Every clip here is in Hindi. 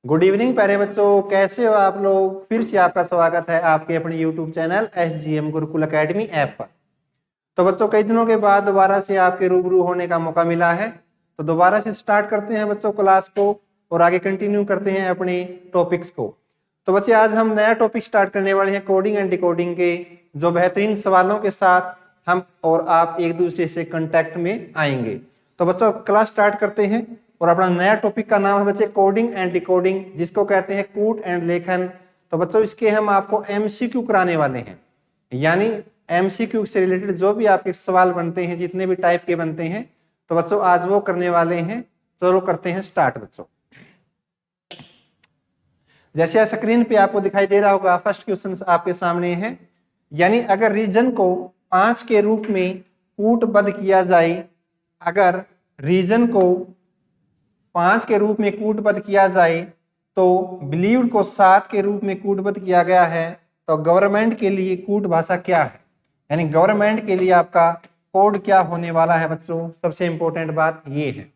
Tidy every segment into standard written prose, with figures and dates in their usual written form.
गुड इवनिंग प्यारे बच्चों, कैसे हो आप लोग। फिर से आपका स्वागत है आपके अपने YouTube channel SGM Gurukul academy app पर। तो बच्चों कई दिनों के बाद दोबारा से आपके रूबरू होने का मौका मिला है, तो दोबारा से स्टार्ट करते हैं बच्चों क्लास को और आगे कंटिन्यू करते हैं अपने टॉपिक्स को। तो बच्चे आज हम नया टॉपिक स्टार्ट करने वाले हैं कोडिंग एंड डिकोडिंग के, जो बेहतरीन सवालों के साथ हम और आप एक दूसरे से कांटेक्ट में आएंगे। तो बच्चों क्लास स्टार्ट करते हैं और अपना नया टॉपिक का नाम है बच्चे कोडिंग एंड डिकोडिंग, जिसको कहते हैं कूट एंड लेखन। तो बच्चों इसके हम आपको MCQ कराने वाले हैं, यानी MCQ से रिलेटेड जो भी आपके सवाल बनते हैं, जितने भी टाइप के बनते हैं, तो बच्चों आज वो करने वाले हैं। चलो करते हैं स्टार्ट बच्चों। जैसे स्क्रीन पे आपको दिखाई दे रहा होगा, फर्स्ट क्वेश्चन आपके सामने है, यानी अगर रीजन को 5 के रूप में कूटबद्ध किया जाए, अगर रीजन को 5 के रूप में कूटबद्ध किया जाए तो बिलीव्ड को 7 के रूप में कूटबद्ध किया गया है, तो गवर्नमेंट के लिए कूट भाषा क्या है, यानी गवर्नमेंट के लिए आपका कोड क्या होने वाला है बच्चों। सबसे इंपॉर्टेंट बात ये है,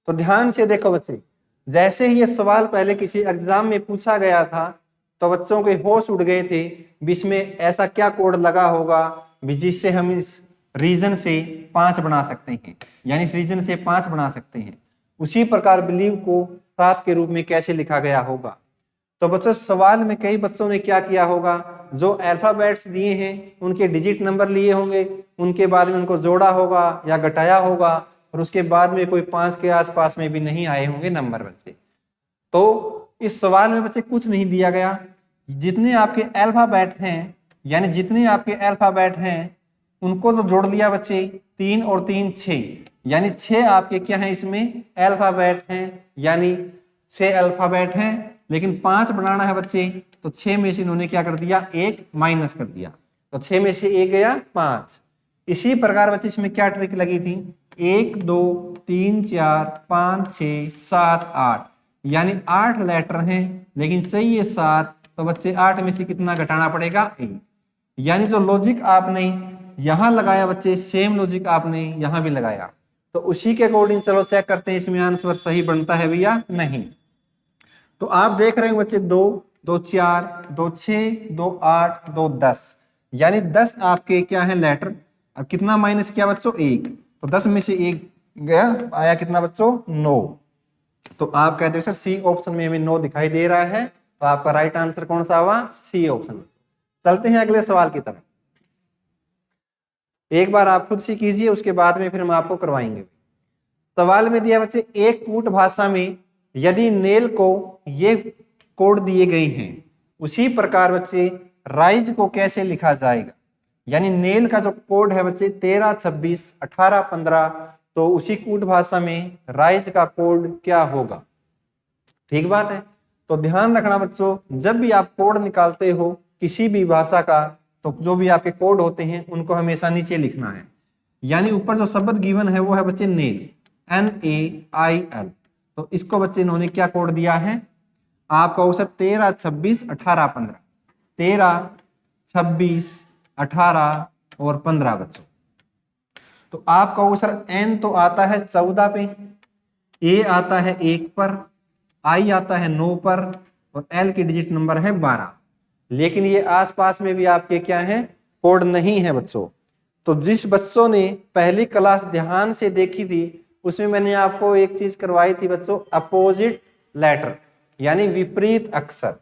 तो ध्यान से देखो बच्चे। जैसे ही ये सवाल पहले किसी एग्जाम में पूछा गया था तो बच्चों के होश उड़ गए थे, बीच में ऐसा क्या कोड लगा होगा जिससे हम इस रीजन से 5 बना सकते हैं, यानी इस रीजन से 5 बना सकते हैं। उसी प्रकार बिलीव को 7 के रूप में कैसे लिखा गया होगा। तो बच्चों सवाल में कई बच्चों ने क्या किया होगा, जो अल्फाबेट्स दिए हैं उनके डिजिट नंबर लिए होंगे, उनके बाद में उनको जोड़ा होगा या घटाया होगा, और उसके बाद में कोई 5 के आसपास में भी नहीं आए होंगे नंबर बच्चे। तो इस सवाल में बच्चे कुछ नहीं दिया गया, जितने आपके अल्फाबेट हैं, यानी जितने आपके अल्फाबेट हैं उनको तो जोड़ लिया बच्चे, 3 और 3 6, यानी 6 आपके क्या है इसमें अल्फाबेट हैं, यानी 6 अल्फाबेट हैं। लेकिन 5 बनाना है बच्चे, तो 6 में से इन्होंने क्या कर दिया, 1 माइनस कर दिया, तो 6 में से 1 गया 5। इसी प्रकार बच्चे इसमें क्या ट्रिक लगी थी, 1 2 3 4 5 6 7 8, यानी 8 लेटर हैं लेकिन चाहिए 7, तो बच्चे 8 में से कितना घटाना पड़ेगा, 1। यानी जो लॉजिक आपने यहां लगाया बच्चे, सेम लॉजिक आपने यहां भी लगाया। तो उसी के अकॉर्डिंग चलो चेक करते हैं इसमें आंसर सही बनता है भी या नहीं। तो आप देख रहे हैं बच्चे 2 2 4 2 6 2 8 2 10, यानी 10 आपके क्या है लेटर, और कितना माइनस किया बच्चों, 1, तो 10 में से 1 गया, आया कितना बच्चों, 9। तो आप कहते हो सर सी ऑप्शन में हमें 9 दिखाई दे रहा है, तो आपका राइट आंसर कौन सा हुआ, सी ऑप्शन। चलते हैं अगले सवाल की तरफ। एक बार आप खुद से कीजिए, उसके बाद में फिर हम आपको करवाएंगे। सवाल में दिया बच्चे, एक कूट भाषा में यदि नेल को ये कोड दिए गए हैं, उसी प्रकार बच्चे राइज को कैसे लिखा जाएगा। यानी नेल का जो कोड है बच्चे 13 26 18 15, तो उसी कूट भाषा में राइज का कोड क्या होगा। ठीक बात है। तो ध्यान रखना बच्चों, जब भी आप कोड निकालते हो किसी भी भाषा का, तो जो भी आपके कोड होते हैं उनको हमेशा नीचे लिखना है। यानी ऊपर जो शब्द गिवन है वो है बच्चे नेल, NAIL, तो इसको बच्चे इन्होंने क्या कोड दिया है, आपका अवसर 13 26 18 15, 13 26 18 और 15 बच्चों। तो आपका अवसर N तो आता है 14 पे, A आता है 1 पर, I आता है 9 पर, और L की डिजिट नंबर है 12। लेकिन ये आसपास में भी आपके क्या है, कोड नहीं है बच्चों। तो जिस बच्चों ने पहली क्लास ध्यान से देखी थी, उसमें मैंने आपको एक चीज करवाई थी बच्चों, अपोजिट लेटर, यानी विपरीत अक्षर।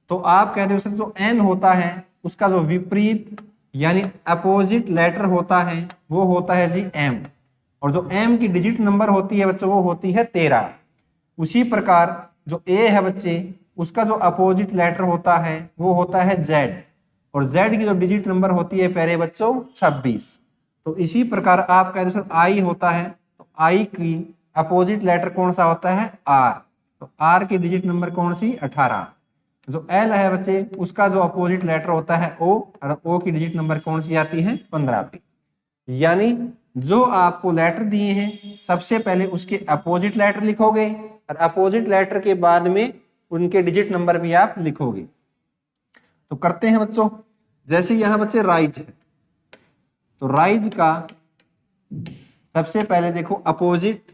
तो आप कहते हो सर जो N होता है उसका जो विपरीत यानी अपोजिट लेटर होता है वो होता है जी M, और जो M की डिजिट नंबर होती है बच्चों वो होती है 13। उसी प्रकार जो A है बच्चे, उसका जो अपोजिट लेटर होता है वो होता है Z, और Z की जो डिजिट नंबर होती है प्यारे बच्चों 26। तो इसी प्रकार आप कहते हो सर I होता है, तो I की अपोजिट लेटर कौन सा होता है, R, तो R की डिजिट नंबर कौन सी, 18। जो L है बच्चे, उसका जो अपोजिट लेटर होता है O, और O की डिजिट नंबर कौन सी आती है, 15 पे। यानी जो आपको लेटर दिए हैं सबसे पहले उसके अपोजिट लेटर लिखोगे, और अपोजिट लेटर के बाद में उनके डिजिट नंबर भी आप लिखोगे। तो करते हैं बच्चों, जैसे यहां बच्चे राइज है, तो राइज का सबसे पहले देखो अपोजिट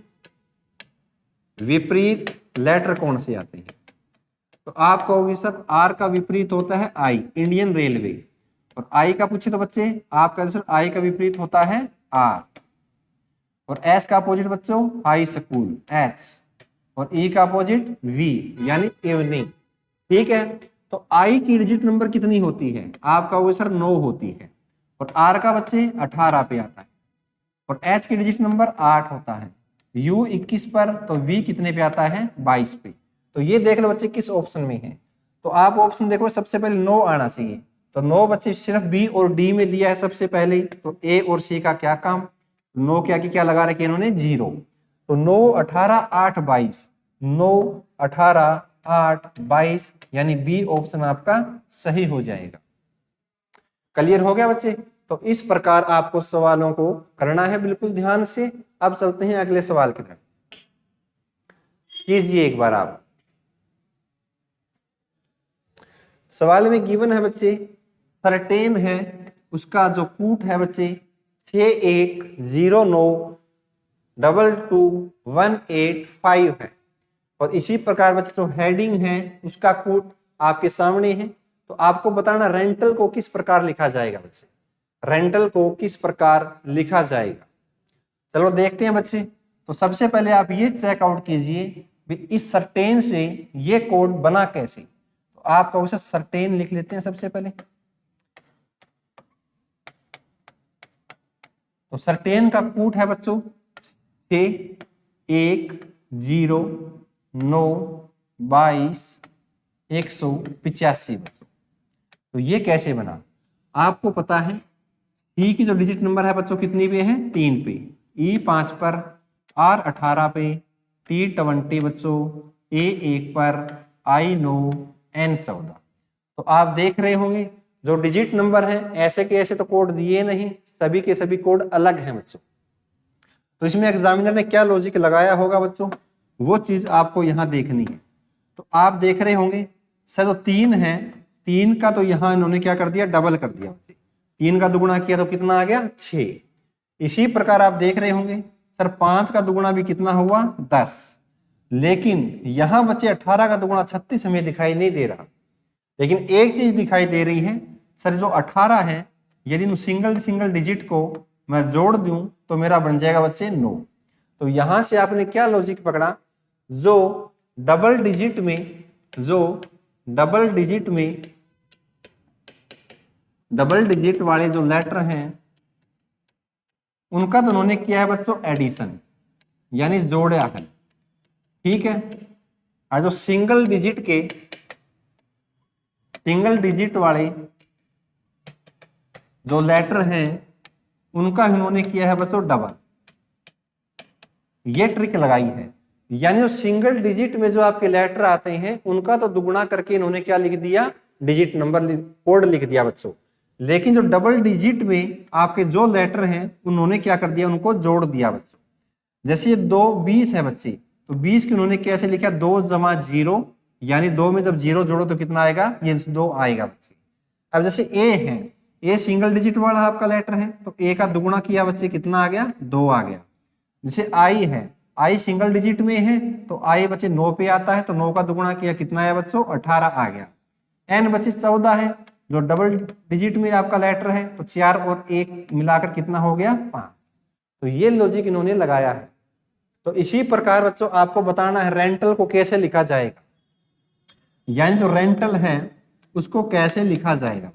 विपरीत लेटर कौन से आते हैं, तो आप कहोगे सर आर का विपरीत होता है आई, इंडियन रेलवे। और आई का पूछे तो बच्चे आपका सर आई का विपरीत होता है आर। और एस का अपोजिट बच्चों हाई स्कूल एच। और ई का अपोजिट वी यानी इवनिंग। ठीक है, तो आई की डिजिट नंबर कितनी होती है? आप कहोगे सर 9 होती है। और आर का बच्चे 18 पे आता है। और एच की डिजिट नंबर 8 होता है। यू 21 पर, तो वी कितने पे आता है? 22 पे। तो ये देख लो बच्चे किस ऑप्शन में है। तो आप ऑप्शन देखो, सबसे पहले 9 आना चाहिए। तो 9 बच्चे सिर्फ बी और डी में दिया है सबसे पहले। तो ए और सी का क्या काम? 9 क्या की क्या लगा रखे इन्होंने? 0। तो 9 18 8 22, 9 18 8 22 यानी बी ऑप्शन आपका सही हो जाएगा। क्लियर हो गया बच्चे? तो इस प्रकार आपको सवालों को करना है बिल्कुल ध्यान से। अब चलते हैं अगले सवाल की तरफ। कीजिए एक बार आप। सवाल में गिवन है बच्चे, सर्टेन है, उसका जो कूट है बच्चे 6109222185 है। और इसी प्रकार बच्चे जो हेडिंग है उसका कूट आपके सामने है। तो आपको बताना रेंटल को किस प्रकार लिखा जाएगा बच्चे, रेंटल को किस प्रकार लिखा जाएगा। चलो देखते हैं बच्चे। तो सबसे पहले आप ये चेकआउट कीजिए इस सर्टेन से ये कोड बना कैसे। तो आप कहोगे सर्टेन लिख लेते हैं सबसे पहले। तो सर्टेन का कूट है बच्चों 610922 बच्चों। तो ये कैसे बना? आपको पता है ई की जो डिजिट नंबर है बच्चों कितनी पे है? 3 पे। ई 5 पर, आर 18 पे, टी 20 बच्चों, ए 1 पर, आई 9, एन 14। तो आप देख रहे होंगे जो डिजिट नंबर है ऐसे के ऐसे तो कोड दिए नहीं, सभी के सभी कोड अलग हैं बच्चों। तो इसमें एग्जामिनर ने क्या लॉजिक लगाया होगा बच्चों, वो चीज आपको यहां देखनी है। तो आप देख रहे होंगे सर जो 3 है, 3 का तो यहां इन्होंने क्या कर दिया? डबल कर दिया। 3 का दुगुना किया तो कितना आ गया? 6। इसी प्रकार आप देख रहे होंगे सर 5 का दुगुना भी कितना हुआ? 10। लेकिन यहां बच्चे 18 का दुगुना 36 हमें दिखाई नहीं दे रहा। लेकिन एक चीज दिखाई दे रही है सर, जो 18 है यदि सिंगल सिंगल डिजिट को मैं जोड़ दूं तो मेरा बन जाएगा बच्चे 9। तो यहां से आपने क्या लॉजिक पकड़ा, जो डबल डिजिट में डबल डिजिट वाले जो लेटर हैं उनका तो उन्होंने किया है बच्चों एडिशन, यानी जोड़ा है। ठीक है, और जो सिंगल डिजिट वाले जो लेटर हैं उनका इन्होंने किया है बच्चों डबल। ये ट्रिक लगाई है, यानी जो सिंगल डिजिट में जो आपके लेटर आते हैं उनका तो दुगुना करके इन्होंने क्या लिख दिया? डिजिट नंबर कोड लिख दिया बच्चों। लेकिन जो डबल डिजिट में आपके जो लेटर हैं उन्होंने क्या कर दिया? उनको जोड़ दिया बच्चों। जैसे ये 2 20 है बच्चे, तो 20 की उन्होंने कैसे लिखा? 2 जमा 0, यानी 2 में जब 0 जोड़ो तो कितना आएगा? ये 2 आएगा बच्चे। अब जैसे ए है, ए सिंगल डिजिट वाला आपका लेटर है, तो ए का दुगुना किया बच्चे कितना आ गया? 2 आ गया। जैसे आई है, आई सिंगल डिजिट में है तो आई बच्चे 9 पे आता है, तो 9 का दुगुना किया कितना आया बच्चों? 18 आ गया। एन बच्चे 14 है, जो डबल डिजिट में आपका लेटर है, तो 4 और 1 मिलाकर कितना हो गया? 5। तो ये लॉजिक इन्होंने लगाया है। तो इसी प्रकार बच्चों आपको बताना है रेंटल को कैसे लिखा जाएगा, यानी जो रेंटल है उसको कैसे लिखा जाएगा।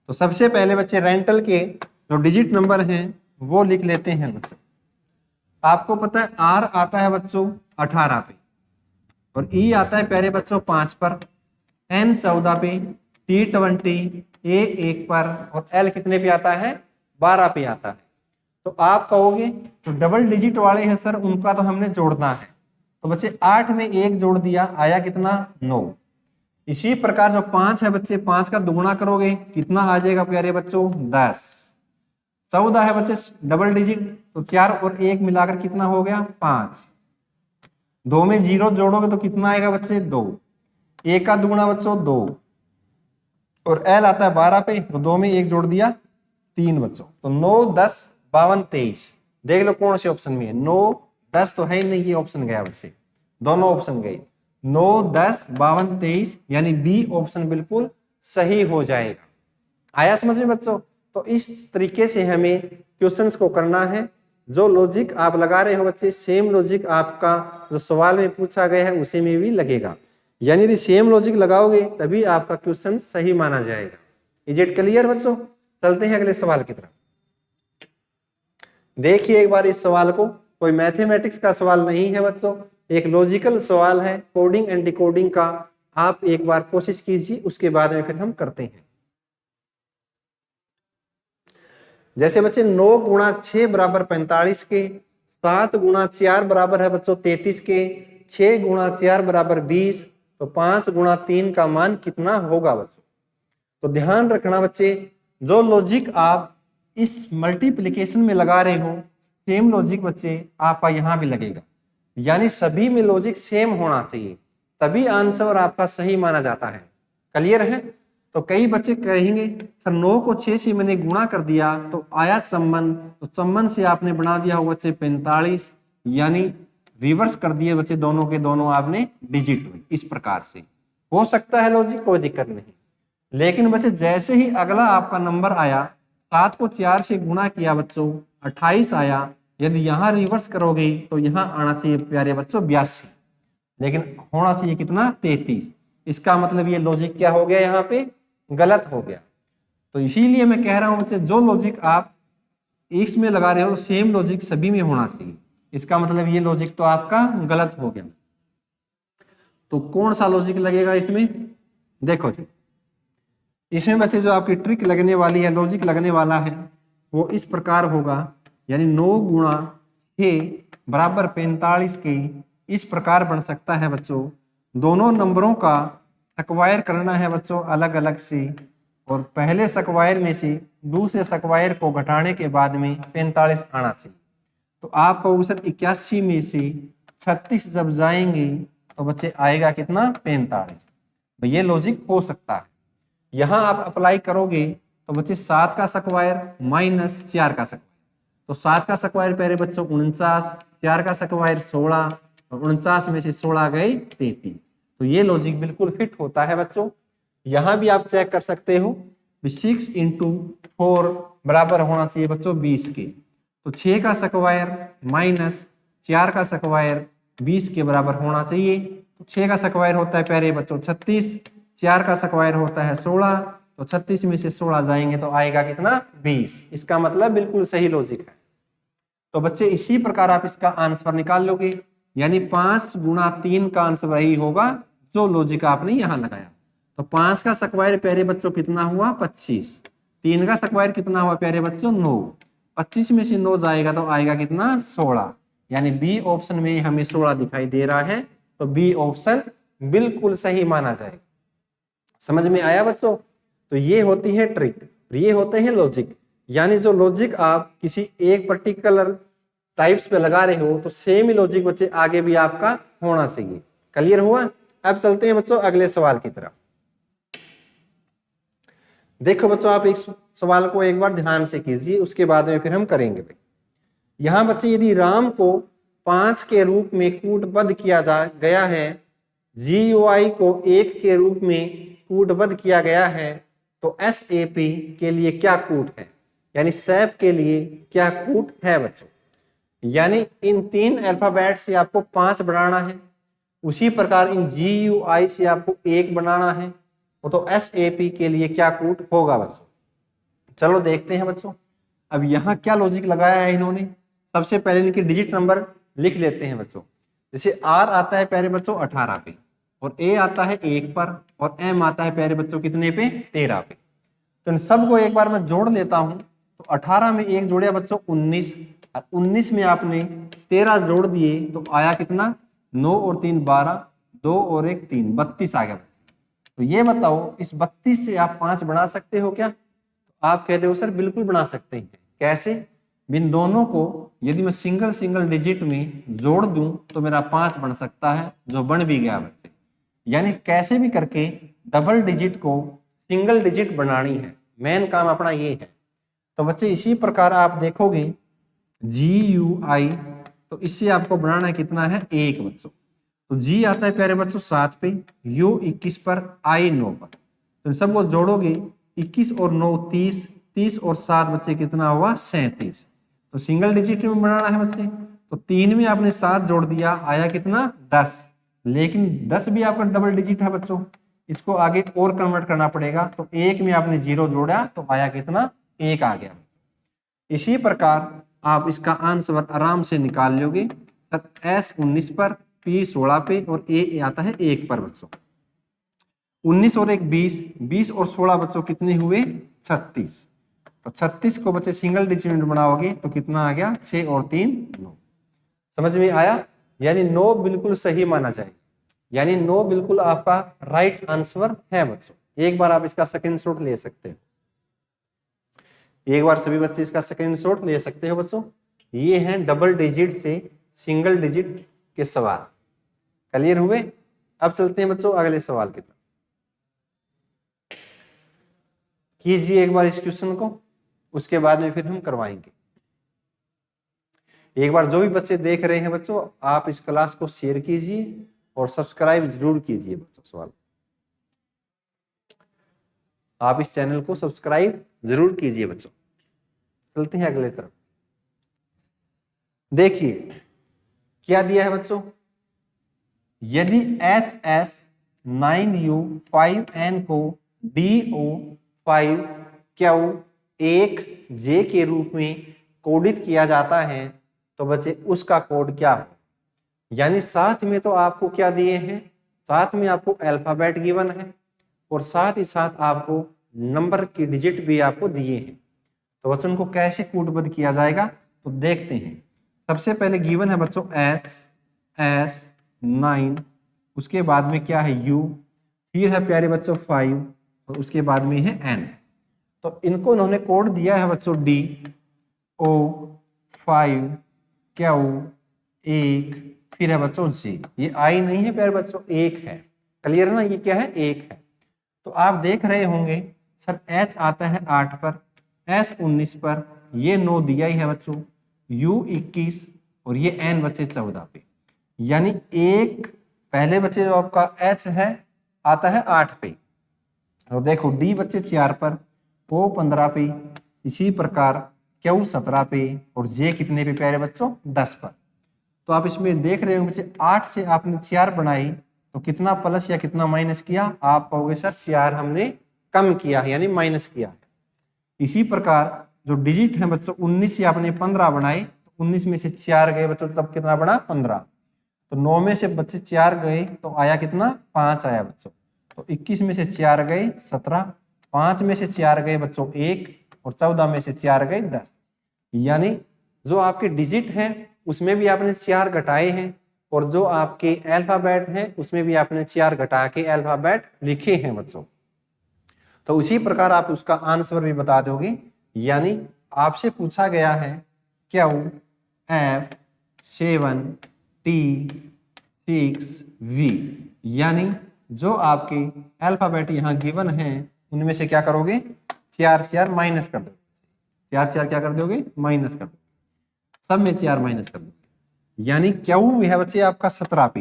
तो सबसे पहले बच्चे रेंटल के जो डिजिट नंबर हैं वो लिख लेते हैं बच्चों। आपको पता है आर आता है बच्चों 18 पे, और ई आता है पहले बच्चों 5 पर, एन 14 पे, टी 20, ए 1 पर, और एल कितने पे आता है? 12 पे आता है। तो आप कहोगे तो डबल डिजिट वाले हैं सर, उनका तो हमने जोड़ना है। तो बच्चे 8 में 1 जोड़ दिया, आया कितना? 9। इसी प्रकार जो 5 है बच्चे, 5 का दुगुना करोगे कितना आ जाएगा प्यारे बच्चों? 10। 14 है बच्चे डबल डिजिट, तो 4 और 1 मिलाकर कितना हो गया? 5। 2 में 0 जोड़ोगे तो कितना आएगा बच्चे? 2। 1 का दुगुना बच्चों 2, और एल आता है 12 पे, तो 2 में 1 जोड़ दिया 3 बच्चों। तो 9 10 52 23। देख लो कौन से ऑप्शन में है? 9 10 तो है ही नहीं, ये ऑप्शन गया बच्चे, दोनों ऑप्शन गए। 9, 10, 52, 23 यानी बी ऑप्शन बिल्कुल सही हो जाएगा। आया समझ में बच्चों? तो इस तरीके से हमें क्वेश्चंस को करना है। जो लॉजिक आप लगा रहे हो बच्चे, सेम लॉजिक आपका जो सवाल में पूछा गया है उसी में भी लगेगा। यानी यदि सेम लॉजिक लगाओगे तभी आपका क्वेश्चन सही माना जाएगा। इज इट क्लियर बच्चों? चलते हैं अगले सवाल की तरफ। देखिए एक बार इस सवाल को, कोई मैथमेटिक्स का सवाल नहीं है बच्चों, एक लॉजिकल सवाल है, कोडिंग एंड डिकोडिंग का। आप एक बार कोशिश कीजिए, उसके बाद में फिर हम करते हैं। जैसे बच्चे 9 गुणा 6 बराबर 45 के, 7 गुणा 4 बराबर है बच्चों 33 के, 6 गुणा 4 बराबर 20, तो 5 गुणा 3 का मान कितना होगा बच्चों? तो ध्यान रखना बच्चे, जो लॉजिक आप इस मल्टीप्लिकेशन में लगा रहे हो, सेम लॉजिक बच्चे आपका यहां भी लगेगा। यानी सभी में लॉजिक सेम होना चाहिए, तभी आंसर आपका सही माना जाता है। क्लियर है? तो कई बच्चे कहेंगे सर 9 को 6 से मैंने गुणा कर दिया तो आया संबंध, तो संबंध से आपने बना दिया हो बच्चे 45, यानी रिवर्स कर दिए बच्चे, दोनों के दोनों आपने डिजिट में। इस प्रकार से हो सकता है लॉजिक, कोई दिक्कत नहीं। लेकिन बच्चे जैसे ही अगला आपका नंबर आया, 7 को 4 से गुणा किया बच्चों 28 आया, यदि यहाँ रिवर्स करोगे तो यहाँ आना चाहिए प्यारे बच्चों 82, लेकिन होना चाहिए कितना? 33। इसका मतलब ये लॉजिक क्या हो गया? यहाँ पे गलत हो गया। तो इसीलिए मैं कह रहा हूं बच्चे, जो लॉजिक आप इसमें लगा रहे हो सेम लॉजिक सभी में होना चाहिए। इसका मतलब ये लॉजिक तो आपका गलत हो गया। तो कौन सा लॉजिक लगेगा इसमें? देखो जी, इसमें बच्चे जो आपकी ट्रिक लगने वाली है, लॉजिक लगने वाला है, वो इस प्रकार होगा। यानी 9 गुणा 6 बराबर 45 के इस प्रकार बन सकता है बच्चों। दोनों नंबरों का स्क्वायर करना है बच्चों अलग अलग से, और पहले स्क्वायर में से दूसरे स्क्वायर को घटाने के बाद में 45 आना चाहिए। तो आपका ऑप्शन 81 में से 36 जब जाएंगे तो बच्चे आएगा कितना? 45। तो ये लॉजिक हो सकता है। यहां आप अप्लाई करोगे तो बच्चे 7 का स्क्वायर माइनस 4 का स्क्वायर, तो 7 का स्क्वायर पहले बच्चों 49, 4 का स्क्वायर 16, और 49 में से 16 गए 33। तो ये लॉजिक बिल्कुल फिट होता है बच्चों। यहां भी आप चेक कर सकते हो, 6 इंटू 4 बराबर होना चाहिए बच्चों 20 के, तो 6 का स्क्वायर माइनस 4 का स्क्वायर 20 के बराबर होना चाहिए। तो 6 का स्क्वायर होता है प्यारे बच्चों 36, 4 का स्क्वायर होता है 16, तो 36 में से 16 जाएंगे तो आएगा कितना? 20। इसका मतलब बिल्कुल सही लॉजिक है। तो बच्चे इसी प्रकार आप इसका आंसर निकाल लोगे, यानी 5 गुणा 3 का आंसर वही होगा जो लॉजिक आपने यहां लगाया। तो 5 का स्क्वायर प्यारे बच्चों कितना हुआ? 25। 3 का स्क्वायर कितना हुआ प्यारे बच्चों? 9। 25 में से 9 जाएगा तो आएगा कितना? 16। यानी बी ऑप्शन में हमें 16 दिखाई दे रहा है, तो बी ऑप्शन बिल्कुल सही माना जाएगा। समझ में आया बच्चों? तो ये होती है ट्रिक, ये होते हैं लॉजिक। यानी जो लॉजिक आप किसी एक पर्टिकुलर टाइप्स पे लगा रहे हो, तो सेम ही लॉजिक बच्चे आगे भी आपका होना चाहिए। क्लियर हुआ? अब चलते हैं बच्चों अगले सवाल की तरफ। देखो बच्चों, आप इस सवाल को एक बार ध्यान से कीजिए, उसके बाद में फिर हम करेंगे भाई। यहां बच्चे यदि राम को 5 के रूप में कूटबद्ध किया गया है, GUI को 1 के रूप में कूटबद्ध किया गया है, तो SAP के लिए क्या कूट है? यानी सैप के लिए क्या कूट है बच्चों? यानी इन 3 अल्फाबेट से आपको 5 बनाना है, उसी प्रकार इन GUI से आपको 1 बनाना है, तो SAP के लिए क्या कूट होगा बच्चों? चलो देखते हैं बच्चों। अब यहाँ क्या लॉजिक लगाया है इन्होंने? सबसे पहले इनके डिजिट नंबर लिख लेते हैं बच्चों। जैसे R आता है प्यारे बच्चों 18 पे, और A आता है 1 पर, और M आता है प्यारे बच्चों कितने पे? 13 पे। तो इन सबको एक बार मैं जोड़ लेता हूं। तो 18 में 1 जोड़े बच्चों 19, और 19 में आपने 13 जोड़ दिए तो आया कितना? 9 और 3 12, 2 और 1 3, 32 आ गया। तो ये बताओ, इस 32 से आप 5 बना सकते हो क्या? तो आप कहते हो सर बिल्कुल बना सकते हैं। कैसे? इन दोनों को यदि मैं सिंगल सिंगल डिजिट में जोड़ दूं तो मेरा 5 बन सकता है, जो बन भी गया बच्चे। यानी कैसे भी करके डबल डिजिट को सिंगल डिजिट बनानी है, मेन काम अपना ये है। तो बच्चे इसी प्रकार आप देखोगे GUI, तो इससे आपको बनाना कितना है? 1 बच्चों। तो जी आता है प्यारे बच्चों 7 पे, यू 21 पर, आई 9 पर। तो इन सबको जोड़ोगे 21 और 9 30, 30 और 7 बच्चे कितना हुआ 37। तो सिंगल डिजिट में बनाना है बच्चे, तो 3 में आपने 7 जोड़ दिया, आया कितना 10। लेकिन 10 भी आपका डबल डिजिट है बच्चों, इसको आगे और कन्वर्ट करना पड़ेगा। तो 1 में आपने 0 जोड़ा तो आया कितना 1 आ गया। इसी प्रकार आप इसका आंसर आराम से निकाल लोगे। S 19 पर, P 16 पे और A आता है 1 पर बच्चों। 19 और 1 20, 20 और 16 बच्चों कितने हुए 36। तो 36 को बच्चे सिंगल डिजिट में बनाओगे तो कितना आ गया 6 और 3 9। समझ में आया? यानी 9 बिल्कुल सही माना जाए, यानी 9 बिल्कुल आपका राइट आंसर है बच्चों। एक बार आप इसका स्क्रीनशॉट ले सकते हो, एक बार सभी बच्चे इसका स्क्रीनशॉट ले सकते हो बच्चों। ये हैं डबल डिजिट से सिंगल डिजिट के सवाल। क्लियर हुए? अब चलते हैं बच्चों अगले सवाल की तरफ। कीजिए एक बार इस क्वेश्चन को, उसके बाद में फिर हम करवाएंगे। एक बार जो भी बच्चे देख रहे हैं बच्चों, आप इस क्लास को शेयर कीजिए और सब्सक्राइब जरूर कीजिए बच्चों। सवाल आप इस चैनल को सब्सक्राइब जरूर कीजिए बच्चों। चलते हैं अगले तरफ। देखिए क्या दिया है बच्चों, यदि HS 9U5N को DO5Q1J के रूप में कोडित किया जाता है तो बच्चे उसका कोड क्या हो। यानी साथ में तो आपको क्या दिए हैं, साथ में आपको अल्फाबेट गिवन है और साथ ही साथ आपको नंबर की डिजिट भी आपको दिए हैं। तो बच्चों उनको कैसे कोडबद्ध किया जाएगा तो देखते हैं। सबसे पहले गिवन है बच्चों HS 9, उसके बाद में क्या है U, फिर है प्यारे बच्चों 5 और उसके बाद में है N। तो इनको इन्होंने कोड दिया है बच्चों DO5Q1, फिर है बच्चों J। ये I नहीं है प्यारे बच्चों, 1 है। क्लियर ना? ये क्या है 1 है। तो आप देख रहे होंगे सर H आता है 8 पर, S 19 पर, ये 9 दिया ही है बच्चों, U 21 और ये N बच्चे 14 पे। यानी एक पहले बच्चे जो आपका H है आता है 8 पे, और देखो D बच्चे 4 पर, O 15 पे, इसी प्रकार Q 17 पे और J कितने पे प्यारे बच्चों 10 पर। तो आप इसमें देख रहे हो बच्चे 8 से आपने 4 बनाई तो कितना प्लस या कितना माइनस किया, आप कहोगे सर 4 हमने कम किया है यानी माइनस किया है। इसी प्रकार जो डिजिट है बच्चों 19 से आपने 15 बनाए तो 19 में से 4 गए बच्चों तब कितना बना 15। तो 9 में से बच्चे 4 गए तो आया कितना 5 आया बच्चों। तो 21 में से 4 गए 17, 5 में से 4 गए बच्चों 1 और 14 में से 4 गए 10। यानी जो आपके डिजिट हैं उसमें भी आपने 4 घटाए हैं और जो आपके अल्फाबेट हैं उसमें भी आपने 4 घटा के अल्फाबेट लिखे हैं बच्चों। तो उसी प्रकार आप उसका आंसर भी बता दोगे। यानी आपसे पूछा गया है QF7T6V, यानी जो आपके अल्फाबेट यहाँ गिवन हैं उनमें से क्या करोगे 4 माइनस कर दोगे, 4 क्या कर दोगे माइनस कर दोगे, सब में 4 माइनस कर दोगे। यानी Q है बच्चे आपका 17 पे,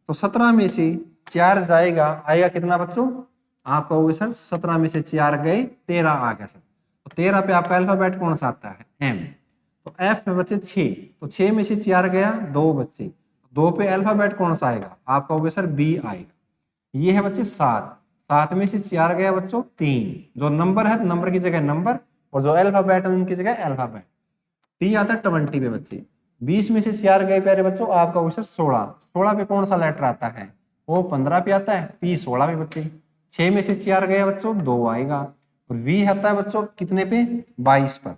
तो 17 में से 4 जाएगा, आएगा कितना बच्चों, आप कहोगे सर 17 में से 4 गए 13 आ गया सर। तो 13 पे आपका अल्फाबेट कौन सा आता है M। तो F में बच्चे 6, तो 6 में से 4 गया 2 बच्चे, 2 पे अल्फाबेट कौन सा आएगा, आप कहोगे सर B आएगा। ये है बच्चे 7, 7 में से 4 गया बच्चों 3, जो नंबर है नंबर की जगह नंबर और जो अल्फाबेट है उनकी जगह अल्फाबेट। T आता है 20 पे बच्चे, 20 में से 4 गए प्यारे बच्चों, आपका क्वेश्चन 16, 16 पे कौन सा लेटर आता है, O 15 पे आता है, P 16 पे बच्चे, 6 में से 4 गए बच्चों 2 आएगा और V आता है बच्चों कितने पे 22 पर,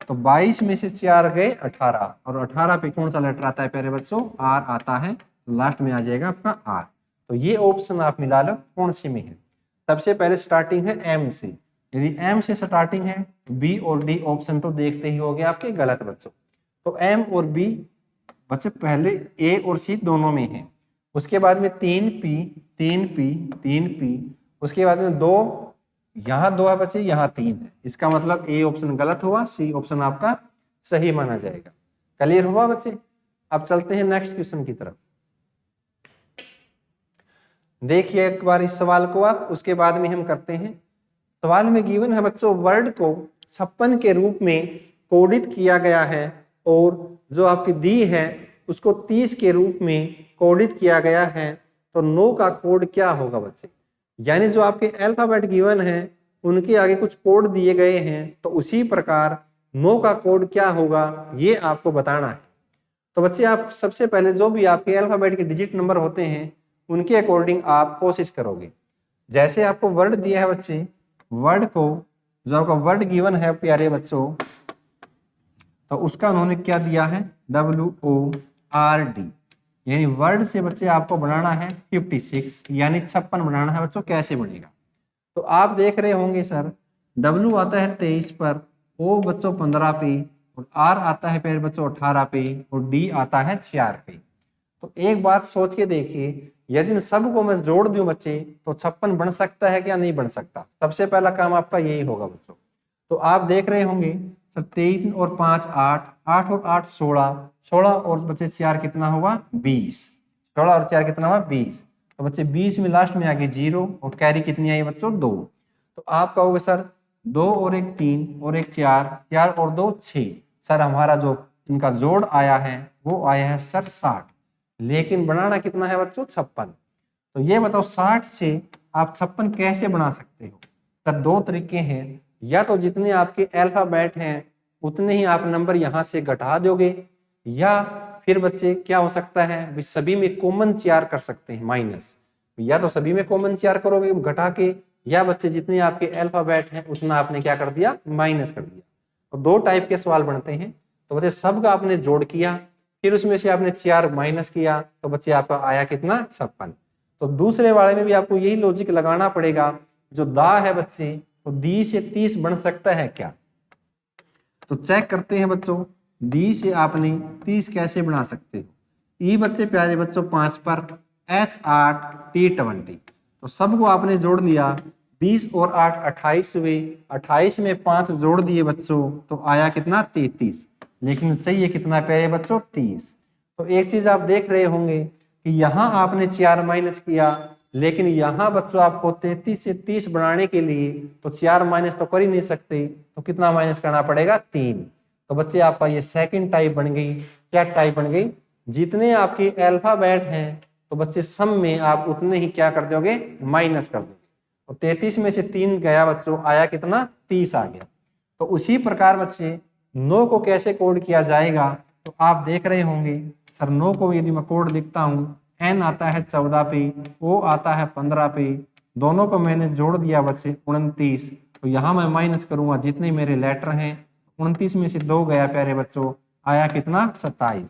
तो 22 में से 4 गए 18 और 18 पे कौन सा लेटर आता है प्यारे बच्चों R आता है, लास्ट में आ जाएगा आपका R। तो ये ऑप्शन आप मिला लो कौन से में है। सबसे पहले स्टार्टिंग है M से, यदि M से स्टार्टिंग है B और D ऑप्शन तो देखते ही होंगे आपके गलत बच्चों। तो M और B बच्चे पहले A और C दोनों में है, उसके बाद में 3P, उसके बाद में 2, यहाँ 2 है बच्चे यहाँ 3 है, इसका मतलब A ऑप्शन गलत हुआ, C ऑप्शन आपका सही माना जाएगा। क्लियर हुआ बच्चे? अब चलते हैं नेक्स्ट क्वेश्चन की तरफ। देखिए एक बार इस सवाल को आप, उसके बाद में हम करते हैं। सवाल में गिवन है बच्चों, वर्ड को 56 के रूप में कोडित किया गया है और जो आपकी दी है उसको 30 के रूप में कोडित किया गया है, तो 9 का कोड क्या होगा बच्चे? यानी जो आपके अल्फाबेट गिवन है उनके आगे कुछ कोड दिए गए हैं, तो उसी प्रकार 9 का कोड क्या होगा ये आपको बताना है। तो बच्चे आप सबसे पहले जो भी आपके अल्फाबेट के डिजिट नंबर होते हैं उनके अकॉर्डिंग आप कोशिश करोगे। जैसे आपको वर्ड दिया है बच्चे, वर्ड को जो आपका वर्ड गिवन है प्यारे बच्चों, तो उसका उन्होंने क्या दिया है? WORD, यानी वर्ड से बच्चे आपको बनाना है 56, यानी 56 बनाना है बच्चों। कैसे बनेगा? तो आप देख रहे होंगे सर, W आता है 23 पर, O बच्चों 15 पे, और R आता है प्यारे बच्चों 18 पे, और D आता है 4 पे। तो एक बात सोच के देखिए, यदि इन सबको मैं जोड़ दूं बच्चे तो 56 बन सकता है क्या? नहीं बन सकता। सबसे पहला काम आपका यही होगा बच्चों। तो आप देख रहे होंगे सर, 3 और 5 8, 8 और 8 16, 16 और बच्चे 4 कितना हुआ? 20, 16 और 4 कितना हुआ? 20। तो बच्चे 20 में लास्ट में आगे 0 और कैरी कितनी आई बच्चों? 2। तो आप कहोगे सर 2 और 1 3 और 1 4, 4 और 2 6। सर हमारा जो इनका जोड़ आया है वो आया है सर 60, लेकिन बनाना कितना है बच्चों? 56। तो ये बताओ 60 से आप 56 कैसे बना सकते हो? सर दो तरीके हैं, या तो जितने आपके अल्फाबेट हैं उतने ही आप नंबर यहाँ से घटा दोगे, या फिर बच्चे क्या हो सकता है, सभी में कॉमन 4 कर सकते हैं माइनस। या तो सभी में कॉमन 4 करोगे घटा के, या बच्चे जितने आपके अल्फाबेट हैं उतना आपने क्या कर दिया? माइनस कर दिया। तो दो टाइप के सवाल बनते हैं। तो बच्चे सबका आपने जोड़ किया, फिर उसमें से आपने 4 माइनस किया, तो बच्चे आपका आया कितना? 56। तो दूसरे वाले में भी आपको यही लॉजिक लगाना पड़ेगा। जो दा है बच्चे, तो दी से 30 बन सकता है क्या? तो चेक करते हैं बच्चों, डी से आपने 30 कैसे बना सकते हो? ई बच्चे प्यारे बच्चों 5 पर, H 8 T 20। तो सबको आपने जोड़ लिया, 20 और 8 28 हुए, 28 में 5 जोड़ दिए बच्चों, तो आया कितना? 33। लेकिन चाहिए कितना प्यारे बच्चों? 30। तो एक चीज आप देख रहे होंगे कि यहाँ आपने 4 माइनस किया, लेकिन यहाँ बच्चों आपको 33 से 30 बनाने के लिए तो 4 माइनस तो कर ही नहीं सकते, तो कितना माइनस करना पड़ेगा? 3। तो बच्चे आपका ये सेकंड टाइप बन गई। क्या टाइप बन गई? जितने आपके अल्फाबेट हैं तो बच्चे सम में आप उतने ही क्या कर दोगे? माइनस कर दोगे। तो 33 में से 3 गया बच्चों, आया कितना? 30 आ गया। तो उसी प्रकार बच्चे 9 को कैसे कोड किया जाएगा? तो आप देख रहे होंगे सर, 9 को यदि मैं कोड लिखता हूं, N आता है 14 पे, O आता है 15 पे, दोनों को मैंने जोड़ दिया बच्चे 29। तो यहाँ मैं माइनस करूंगा जितने मेरे लेटर हैं, 29 में से 2 गया प्यारे बच्चों, आया कितना? 27।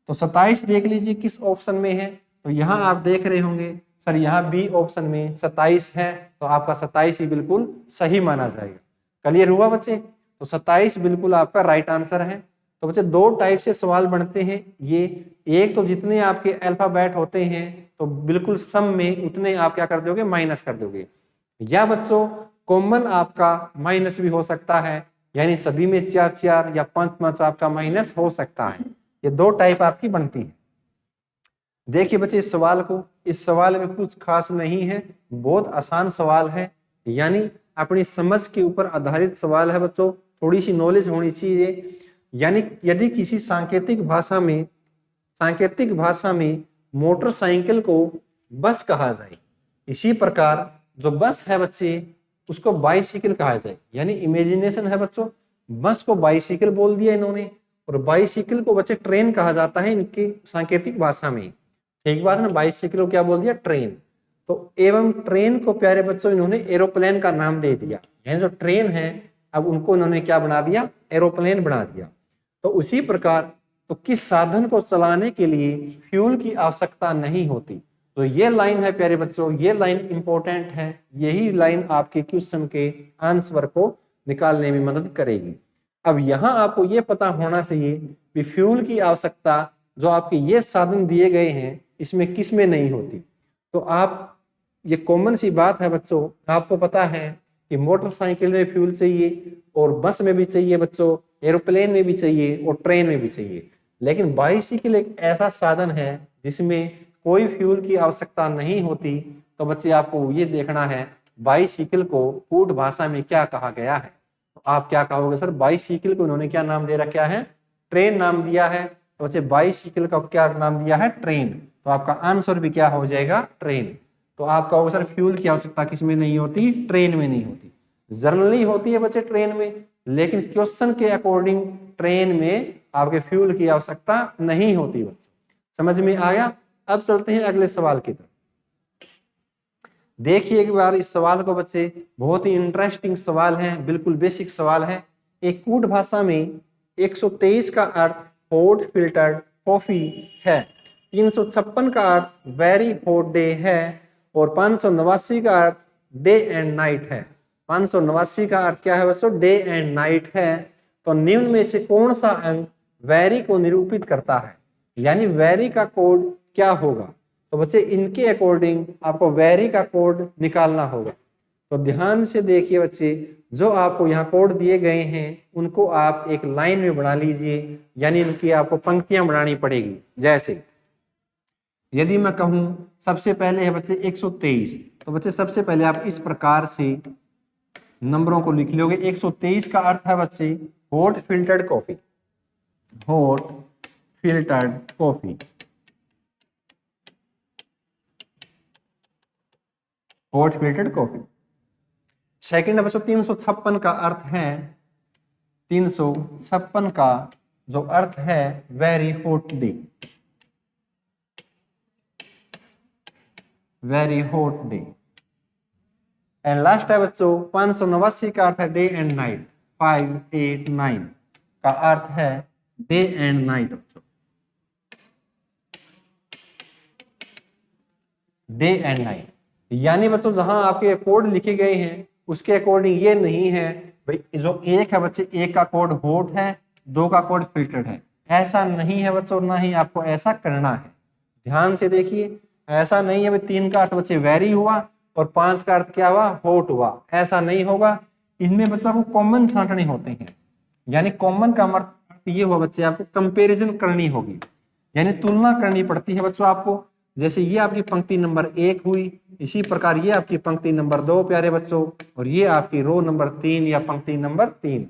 तो 27 देख लीजिए किस ऑप्शन में है। तो यहाँ आप देख रहे होंगे सर, यहाँ बी ऑप्शन में 27 है, तो आपका 27 ही बिल्कुल सही माना जाएगा। क्लियर हुआ बच्चे? तो 27 बिल्कुल आपका राइट आंसर है। तो बच्चे दो टाइप से सवाल बनते हैं ये। एक तो जितने आपके अल्फाबेट होते हैं तो बिल्कुल सम में उतने आप क्या कर दोगे? माइनस कर दोगे। या बच्चों कॉमन आपका माइनस भी हो सकता है, यानी सभी में 4 4 या 5 5 आपका माइनस हो सकता है। ये दो टाइप आपकी बनती है। देखिए बच्चे इस सवाल को, इस सवाल में कुछ खास नहीं है, बहुत आसान सवाल है, यानी अपनी समझ के ऊपर आधारित सवाल है बच्चों। थोड़ी सी नॉलेज होनी चाहिए। यानी यदि किसी सांकेतिक भाषा में मोटरसाइकिल को बस कहा जाए, इसी प्रकार जो बस है बच्चे उसको बाइसिकल कहा जाए। यानी इमेजिनेशन है बच्चों, बस को बाइसिकल बोल दिया इन्होंने, और बाइसिकल को बच्चे ट्रेन कहा जाता है इनकी सांकेतिक भाषा में। ठीक बात ना? बाइसिकल को क्या बोल दिया? ट्रेन। तो एवं ट्रेन को प्यारे बच्चों इन्होंने एरोप्लेन का नाम दे दिया। यानी जो ट्रेन है अब उनको इन्होंने क्या बना दिया? एरोप्लेन बना दिया। तो उसी प्रकार तो किस साधन को चलाने के लिए फ्यूल की आवश्यकता नहीं होती। तो ये लाइन है प्यारे बच्चों, ये लाइन इंपॉर्टेंट है। यही लाइन आपके क्वेश्चन के आंसर को निकालने में मदद करेगी। अब यहाँ आपको ये पता होना चाहिए कि फ्यूल की आवश्यकता जो आपके ये साधन दिए गए हैं इसमें किस में नहीं होती। तो आप, ये कॉमन सी बात है बच्चों, आपको पता है कि मोटरसाइकिल में फ्यूल चाहिए, और बस में भी चाहिए बच्चों, एरोप्लेन में भी चाहिए, और ट्रेन में भी चाहिए। लेकिन बाइसिकल एक ऐसा साधन है जिसमें कोई फ्यूल की आवश्यकता नहीं होती, तो बच्चे आपको ये देखना है बाईसाइकिल को कूट भाषा में क्या कहा गया है। तो आप क्या कहोगे सर, बाईसाइकिल को उन्होंने क्या नाम दे रखा है, ट्रेन नाम दिया है। तो बच्चे बाईसाइकिल का क्या नाम दिया है, ट्रेन। तो आपका आंसर भी क्या हो जाएगा, ट्रेन। तो आप कहोगे सर फ्यूल की आवश्यकता किसमें नहीं होती, ट्रेन में नहीं होती। जनरली होती है बच्चे ट्रेन में, लेकिन क्वेश्चन के अकॉर्डिंग ट्रेन में आपके फ्यूल की आवश्यकता नहीं होती बच्चे। समझ में आया। अब चलते हैं अगले सवाल की तरफ। देखिए एक बार इस सवाल को बच्चे, बहुत ही इंटरेस्टिंग सवाल है, बिल्कुल बेसिक सवाल है। एक कूट भाषा में 123 का अर्थ हॉट फिल्टर्ड कॉफी है, 356 का अर्थ वेरी हॉट डे है और 589 का अर्थ डे एंड नाइट है। 589 का अर्थ क्या है बच्चों, डे एंड नाइट है। तो निम्न में से कौन सा अंक वेरी को निरूपित करता है, यानी वेरी का कोड क्या होगा। तो बच्चे इनके अकॉर्डिंग आपको वेरी का कोड निकालना होगा। तो ध्यान से देखिए बच्चे, जो आपको यहाँ कोड दिए गए हैं उनको आप एक लाइन में बना लीजिए, यानी इनकी आपको पंक्तियां बनानी पड़ेगी। जैसे यदि मैं कहूं सबसे पहले है बच्चे 123, तो बच्चे सबसे पहले आप इस प्रकार से नंबरों को लिख लोगे। 123 का अर्थ है बच्चे hot filtered coffee, hot filtered coffee, hot filtered coffee. Second है बच्चों 356 का अर्थ है, 356 का जो अर्थ है very hot day, very hot day. And last है बच्चों 589 का अर्थ है डे एंड नाइट, 589 का अर्थ है डे एंड नाइट बच्चों, डे एंड नाइट। यानी बच्चों जहां आपके कोड लिखे गए हैं उसके अकॉर्डिंग ये नहीं है भाई जो एक है बच्चे, एक का कोड हॉट है, दो का कोड फिल्टर्ड है, ऐसा नहीं है बच्चों, ना ही आपको ऐसा करना है। ध्यान से देखिए, ऐसा नहीं है भाई 3 का अर्थ बच्चे वेरी हुआ और 5 का अर्थ क्या हुआ, हॉट हुआ, ऐसा नहीं होगा। इनमें बच्चों को कॉमन छांटने होते हैं, यानी कॉमन का अर्थ ये हुआ बच्चे आपको कंपेरिजन करनी होगी, यानी तुलना करनी पड़ती है बच्चों आपको। जैसे ये आपकी पंक्ति नंबर 1 हुई, इसी प्रकार ये आपकी पंक्ति नंबर 2 प्यारे बच्चों, और ये आपकी रो नंबर 3 या पंक्ति नंबर 3।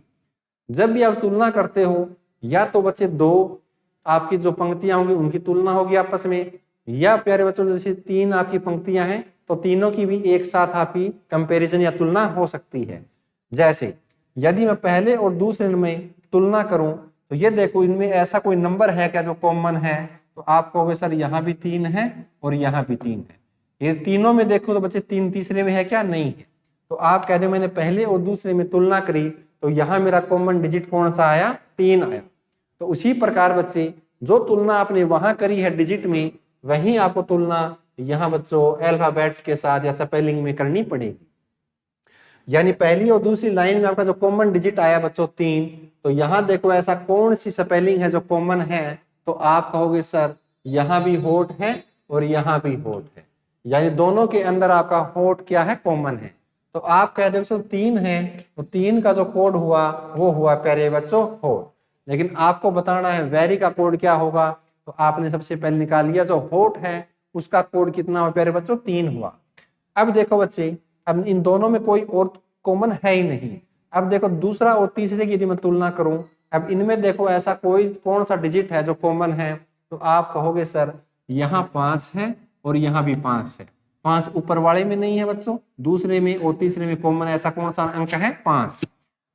जब भी आप तुलना करते हो, या तो बच्चे दो आपकी जो पंक्तियां होंगी उनकी तुलना होगी आपस में, या प्यारे बच्चों जैसे 3 आपकी पंक्तियां हैं तो तीनों की भी एक साथ आपकी कंपैरिजन या तुलना हो सकती है। जैसे यदि मैं पहले और दूसरे में तुलना करूं तो ये देखो इनमें ऐसा कोई नंबर है क्या जो कॉमन है, तो आप कहोगे सर यहाँ भी 3 है और यहाँ भी 3 है। ये तीनों में देखो तो बच्चे 3 तीसरे में है क्या, नहीं है। तो आप कह दो मैंने पहले और दूसरे में तुलना करी तो यहाँ मेरा कॉमन डिजिट कौन सा आया, 3 आया। तो उसी प्रकार बच्चे जो तुलना आपने वहां करी है डिजिट में, वहीं आपको तुलना यहाँ बच्चों अल्फाबेट्स के साथ या स्पेलिंग में करनी पड़ेगी। यानी पहली और दूसरी लाइन में आपका जो कॉमन डिजिट आया बच्चों 3, तो यहाँ देखो ऐसा कौन सी स्पेलिंग है जो कॉमन है, तो आप कहोगे सर यहाँ भी हॉट है और यहाँ भी हॉट है, यानी दोनों के अंदर आपका हॉट क्या है, कॉमन है। तो आप कह दो 3 है, तो 3 का जो कोड हुआ वो हुआ प्यारे बच्चों हॉट। लेकिन आपको बताना है वेरी का कोड क्या होगा, तो आपने सबसे पहले निकाल लिया जो हॉट है उसका कोड कितना हुआ प्यारे बच्चों, 3 हुआ। अब देखो बच्चे, अब इन दोनों में कोई और कॉमन है ही नहीं। अब देखो दूसरा और तीसरे की यदि मैं तुलना करूं, अब इनमें देखो ऐसा कोई कौन सा डिजिट है जो कॉमन है, तो आप कहोगे सर यहाँ 5 है और यहाँ भी 5 है। 5 ऊपर वाले में नहीं है बच्चों, दूसरे में और तीसरे में कॉमन ऐसा कौन सा अंक है, 5।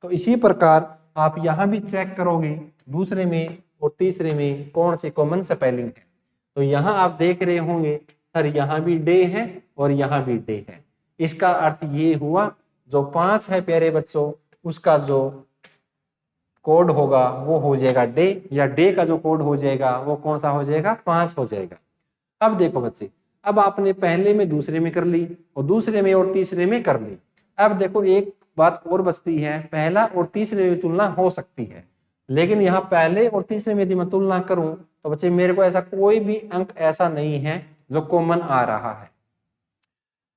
तो इसी प्रकार आप यहाँ भी चेक करोगे दूसरे में और तीसरे में कौन सी कॉमन स्पेलिंग है। तो यहाँ आप देख रहे होंगे सर यहाँ भी डे है और यहाँ भी डे है। इसका अर्थ ये हुआ जो 5 है प्यारे बच्चों उसका जो कोड होगा वो हो जाएगा डे, या डे का जो कोड हो जाएगा वो कौन सा हो जाएगा, 5 हो जाएगा। अब देखो बच्चे, अब आपने पहले में दूसरे में कर ली और दूसरे में और तीसरे में कर ली। अब देखो एक बात और बचती है, पहला और तीसरे में तुलना हो सकती है, लेकिन यहाँ पहले और तीसरे में यदि मैं तुलना करूं तो बच्चे मेरे को ऐसा कोई भी अंक ऐसा नहीं है जो कॉमन आ रहा है।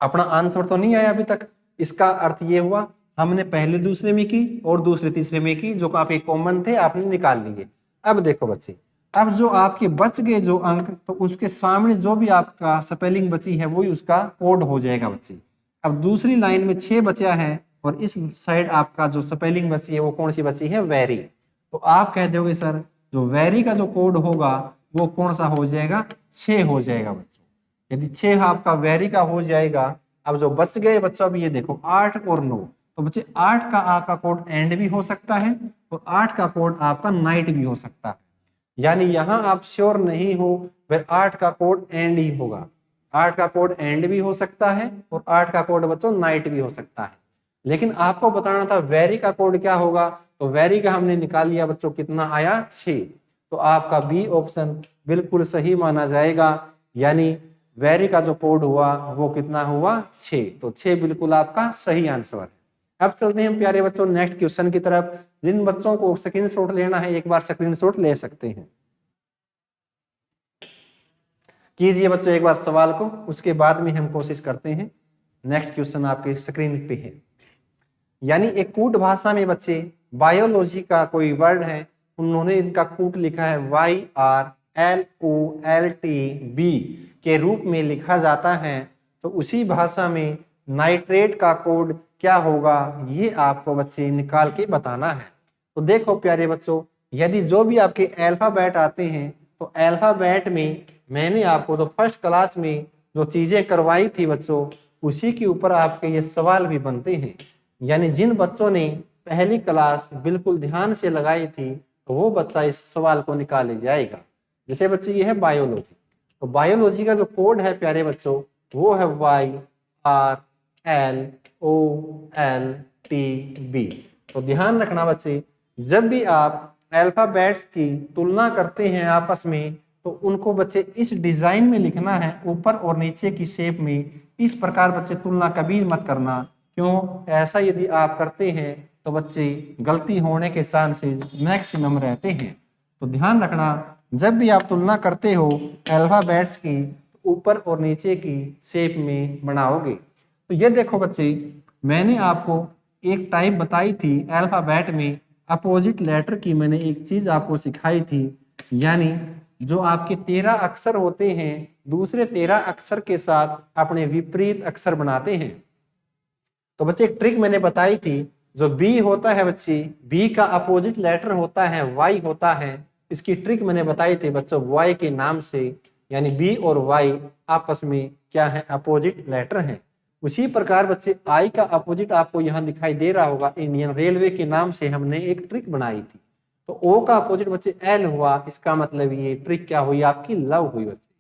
अपना आंसर तो नहीं आया अभी तक। इसका अर्थ ये हुआ हमने पहले दूसरे में की और दूसरे तीसरे में की, जो आपके कॉमन थे आपने निकाल लिए। अब देखो बच्चे, अब जो आपके बच गए जो अंक, तो उसके सामने जो भी आपका स्पेलिंग बची है वही उसका कोड हो जाएगा बच्चे। अब दूसरी लाइन में 6 बचा है और इस साइड आपका जो स्पेलिंग बची है वो कौन सी बची है, वेरी। तो आप कह दोगे सर जो वेरी का जो कोड होगा वो कौन सा हो जाएगा, 6 हो जाएगा बच्चों। यदि 6 आपका वेरी का हो जाएगा, अब जो बच गए बच्चों, अब ये देखो 8 और 9, तो बच्चे 8 का आपका कोड एंड भी हो सकता है और 8 का कोड आपका नाइट भी हो सकता है। यानी यहां आप श्योर नहीं हो, फिर 8 का कोड एंड ही होगा। 8 का कोड एंड भी हो सकता है और 8 का कोड बच्चों नाइट भी हो सकता है। लेकिन आपको बताना था वेरी का कोड क्या होगा, तो वेरी का हमने निकाल लिया बच्चों, कितना आया, 6। तो आपका बी ऑप्शन बिल्कुल सही माना जाएगा। यानी वेरी का जो कोड हुआ वो कितना हुआ, 6। तो 6 बिल्कुल आपका सही आंसर है। अब चलते हैं प्यारे बच्चों नेक्स्ट क्वेश्चन की तरफ। जिन बच्चों को स्क्रीनशॉट लेना है एक बार स्क्रीनशॉट ले सकते हैं। कीजिए बच्चों एक बार सवाल को, उसके बाद में हम कोशिश करते हैं। नेक्स्ट क्वेश्चन आपके स्क्रीन पे है। यानी एक कूट भाषा में बच्चे बायोलॉजी का कोई वर्ड है, उन्होंने इनका कूट लिखा है YRLOLTB के रूप में लिखा जाता है। तो उसी भाषा में नाइट्रेट का कोड क्या होगा, ये आपको बच्चे निकाल के बताना है। तो देखो प्यारे बच्चों, यदि जो भी आपके अल्फाबेट आते हैं, तो अल्फाबेट में मैंने आपको तो फर्स्ट क्लास में जो चीजें करवाई थी बच्चों, उसी के ऊपर आपके ये सवाल भी बनते हैं। यानी जिन बच्चों ने पहली क्लास बिल्कुल ध्यान से लगाई थी, तो वो बच्चा इस सवाल को निकाले जाएगा। जैसे बच्चे ये है बायोलॉजी, तो बायोलॉजी का जो कोड है प्यारे बच्चों वो है YRLOLTB। तो ध्यान रखना बच्चे, जब भी आप अल्फाबेट्स की तुलना करते हैं आपस में, तो उनको बच्चे इस डिजाइन में लिखना है, ऊपर और नीचे की शेप में। इस प्रकार बच्चे तुलना कभी मत करना। क्यों, ऐसा यदि आप करते हैं तो बच्चे गलती होने के चांसेस मैक्सिमम रहते हैं। तो ध्यान रखना, जब भी आप तुलना करते हो अल्फाबेट्स की, ऊपर और नीचे की शेप में बनाओगे। तो ये देखो बच्चे, मैंने आपको एक टाइप बताई थी अल्फाबेट में, अपोजिट लेटर की मैंने एक चीज आपको सिखाई थी। यानी जो आपके 13 अक्षर होते हैं, दूसरे 13 अक्षर के साथ अपने विपरीत अक्षर बनाते हैं। तो बच्चे एक ट्रिक मैंने बताई थी, जो बी होता है बच्चे, बी का अपोजिट लेटर होता है वाई होता है। इसकी ट्रिक मैंने बताई थी बच्चों वाई के नाम से। यानी बी और वाई आपस में क्या है, अपोजिट लेटर हैं। उसी प्रकार बच्चे आई का अपोजिट आपको यहाँ दिखाई दे रहा होगा, इंडियन रेलवे के नाम से हमने एक ट्रिक बनाई थी। तो ओ का अपोजिट बच्चे एल हुआ, इसका मतलब ये ट्रिक क्या हुई आपकी, लव हुई बच्चे।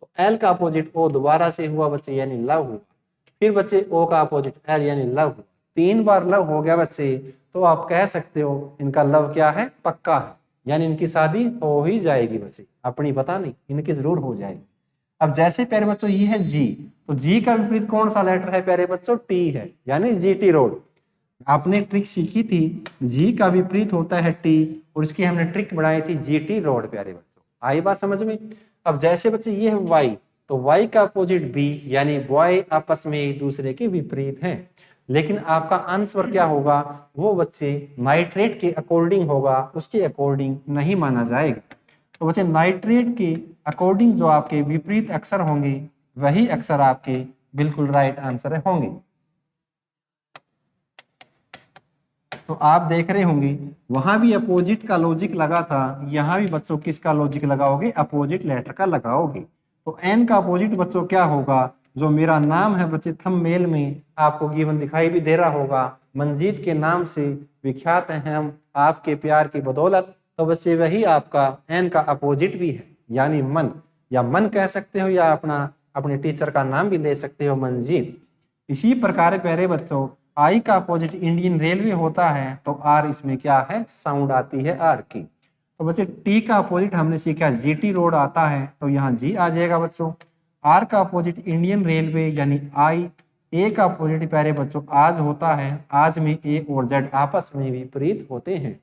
तो एल का अपोजिट ओ दोबारा से हुआ बच्चे, यानी लव हुआ। फिर बच्चे ओ का अपोजिट एल यानी लव हुआ। 3 बार लव हो गया बच्चे, तो आप कह सकते हो इनका लव क्या है, पक्का है। यानी इनकी शादी हो ही जाएगी बच्चे, अपनी पता नहीं, इनकी जरूर हो जाएगी। अब जैसे प्यारे बच्चों ये है जी, तो जी का विपरीत कौन सा लेटर है प्यारे बच्चों, टी है। यानी जीटी रोड। आपने ट्रिक सीखी थी, जी का विपरीत होता है टी, और इसकी हमने ट्रिक बनाई थी जीटी रोड प्यारे बच्चों। आई बात समझ में। अब जैसे बच्चे ये है वाई, तो वाई का अपोजिट बी, यानी बॉय आपस में एक दूसरे के विपरीत हैं। लेकिन आपका आंसर क्या होगा, वो बच्चे नाइट्रेट के अकॉर्डिंग होगा, उसके अकॉर्डिंग नहीं माना जाएगा। तो बच्चे नाइट्रेट के अकॉर्डिंग जो आपके विपरीत अक्षर होंगे, वही अक्षर आपके बिल्कुल राइट आंसर होंगे। तो आप देख रहे होंगे वहां भी अपोजिट का लॉजिक लगा था, यहाँ भी बच्चों किसका लॉजिक लगाओगे, अपोजिट लेटर का लगाओगे। तो एन का अपोजिट बच्चों क्या होगा, जो मेरा नाम है बच्चे थंबनेल में आपको गिवन दिखाई भी दे रहा होगा, मंजीत के नाम से विख्यात हैं हम आपके प्यार की बदौलत। तो बच्चे वही आपका एन का अपोजिट भी है, यानी मन, या मन कह सकते हो, या अपने टीचर का नाम भी ले सकते हो, मंजीत। इसी प्रकार प्यारे बच्चों आई का अपोजिट इंडियन रेलवे होता है, तो आर इसमें क्या है, साउंड आती है आर की। तो बच्चे टी का अपोजिट हमने सीखा जीटी रोड आता है, तो यहाँ जी आ जाएगा बच्चों। आर का अपोजिट इंडियन रेलवे यानी आई। ए का अपोजिट प्यारे बच्चों आज होता है, आज में ए और जेड आपस में विपरीत होते हैं।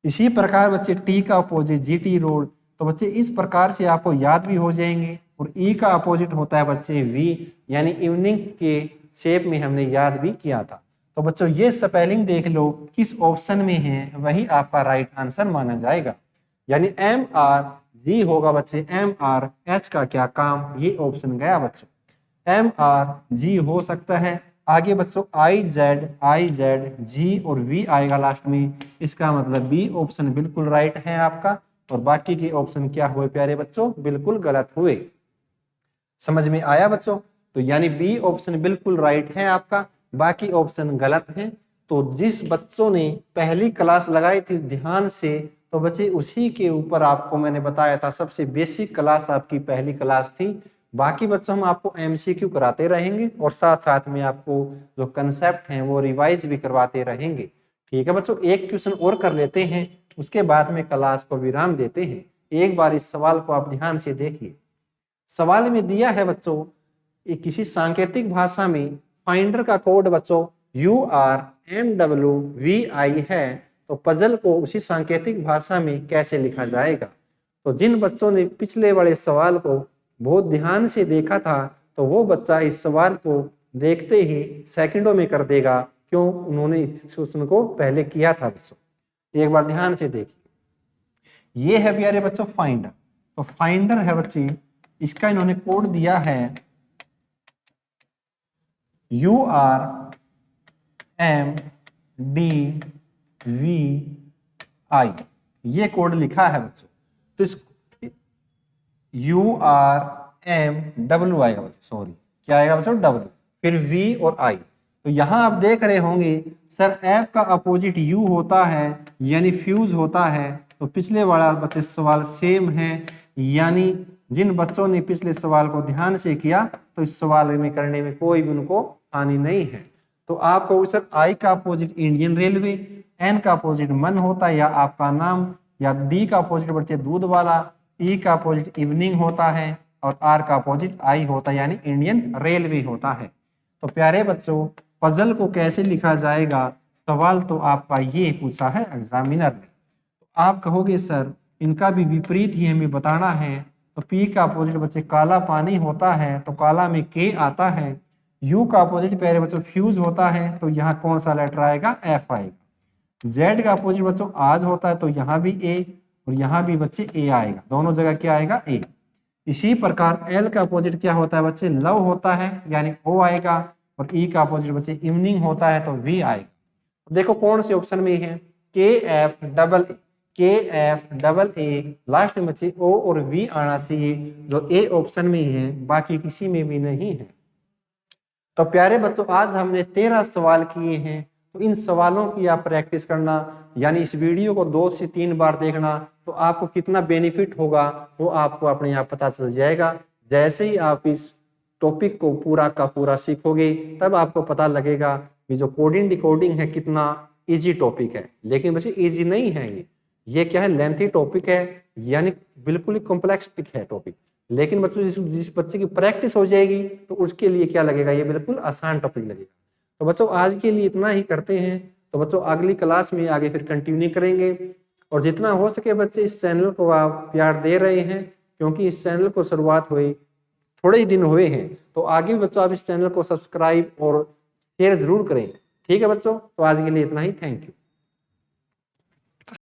इसी प्रकार बच्चे टी का अपोजिट जीटी रोड, तो बच्चे इस प्रकार से आपको याद भी हो जाएंगे। और ई का अपोजिट होता है बच्चे वी, यानी इवनिंग के शेप में हमने याद भी किया था। तो बच्चों ये स्पेलिंग देख लो किस ऑप्शन में है, वही आपका राइट आंसर माना जाएगा। यानी MR जी होगा बच्चे एम आर, एच का क्या काम, ये ऑप्शन गया बच्चों। एम आर जी हो सकता है। आगे बच्चों आई जेड जी और वी आएगा लास्ट में, इसका मतलब बी ऑप्शन बिल्कुल राइट है आपका, और बाकी के ऑप्शन क्या हुए प्यारे बच्चों, बिल्कुल गलत हुए। समझ में आया बच्चों? तो यानी बी ऑप्शन बिल्कुल राइट है आपका, बाकी ऑप्शन गलत हैं। तो जिस बच्चों ने पहली क्लास लगाई थी ध्यान से, तो बच्चे उसी के ऊपर आपको मैंने बताया था, सबसे बेसिक क्लास आपकी पहली क्लास थी। बाकी बच्चों हम आपको एमसीक्यू कराते रहेंगे और साथ साथ में आपको जो कंसेप्ट हैं वो रिवाइज भी करवाते रहेंगे। ठीक है बच्चों, एक क्वेश्चन और कर लेते हैं, उसके बाद में क्लास को विराम देते हैं। एक बार इस सवाल को आप ध्यान से देखिए। सवाल में दिया है बच्चों, किसी सांकेतिक भाषा में फाइंडर का कोड बच्चों URMWVI है, तो पजल को उसी सांकेतिक भाषा में कैसे लिखा जाएगा। तो जिन बच्चों ने पिछले वाले सवाल को बहुत ध्यान से देखा था, तो वो बच्चा इस सवाल को देखते ही सेकंडों में कर देगा, क्यों, उन्होंने इस क्वेश्चन को पहले किया था बच्चों। एक बार ध्यान से देखिए, ये है प्यारे बच्चों फाइंडर। तो फाइंडर है बच्चे, इसका इन्होंने कोड दिया है URMDVI, ये कोड लिखा है बच्चों। तो इस URMW आएगा बच्चों, सॉरी क्या आएगा बच्चों, W, फिर V और I। तो यहां आप देख रहे होंगे सर F का अपोजिट U होता है, यानी फ्यूज होता है। तो पिछले वाला बच्चे सवाल सेम है, यानी जिन बच्चों ने पिछले सवाल को ध्यान से किया, तो इस सवाल में करने में कोई भी उनको हानि नहीं है। तो आपको सर आई का अपोजिट इंडियन रेलवे, एन का अपोजिट मन होता है या आपका नाम, या डी का अपोजिट बच्चे दूध वाला, ई का अपोजिट इवनिंग होता है, और आर का अपोजिट आई होता है, यानी इंडियन रेलवे होता है। तो प्यारे बच्चों, पजल को कैसे लिखा जाएगा, सवाल तो आपका ये पूछा है एग्जामिनर ने। तो आप कहोगे सर इनका भी विपरीत ही हमें बताना है। तो पी का अपोजिट बच्चे काला पानी होता है, तो काला में के आता है। यू का अपोजिट प्यारे बच्चों फ्यूज होता है, तो यहाँ कौन सा लेटर आएगा, एफ आएगा। जेड का अपोजिट बच्चों आज होता है, तो यहाँ भी ए, और यहाँ भी बच्चे ए आएगा, दोनों जगह क्या आएगा, ए। इसी प्रकार एल का अपोजिट क्या होता है बच्चे, लव होता है, यानी ओ आएगा, और ई का अपोजिट बच्चे इवनिंग होता है, तो वी आएगा। देखो कौन से ऑप्शन में है, KF डबल ए, लास्ट में बच्चे ओ और वी आना चाहिए, जो ए ऑप्शन में है, बाकी किसी में भी नहीं है। तो प्यारे बच्चों, आज हमने 13 सवाल किए हैं। तो इन सवालों की आप प्रैक्टिस करना, यानी इस वीडियो को 2 से 3 बार देखना, तो आपको कितना बेनिफिट होगा वो आपको अपने आप पता चल जाएगा। जैसे ही आप इस टॉपिक को पूरा का पूरा सीखोगे, तब आपको पता लगेगा कि जो कोडिंग डिकोडिंग है कितना इजी टॉपिक है। लेकिन बच्चे इजी नहीं है, ये क्या है, लेंथी टॉपिक है, यानी बिल्कुल ही कॉम्प्लेक्स है टॉपिक। लेकिन बच्चों जिस बच्चे की प्रैक्टिस हो जाएगी, तो उसके लिए क्या लगेगा, ये बिल्कुल आसान टॉपिक लगेगा। तो बच्चों आज के लिए इतना ही करते हैं। तो बच्चों अगली क्लास में आगे फिर कंटिन्यू करेंगे, और जितना हो सके बच्चे इस चैनल को आप प्यार दे रहे हैं, क्योंकि इस चैनल को शुरुआत हुई थोड़े ही दिन हुए हैं। तो आगे भी बच्चों आप इस चैनल को सब्सक्राइब और शेयर जरूर करें। ठीक है बच्चों, तो आज के लिए इतना ही, थैंक यू।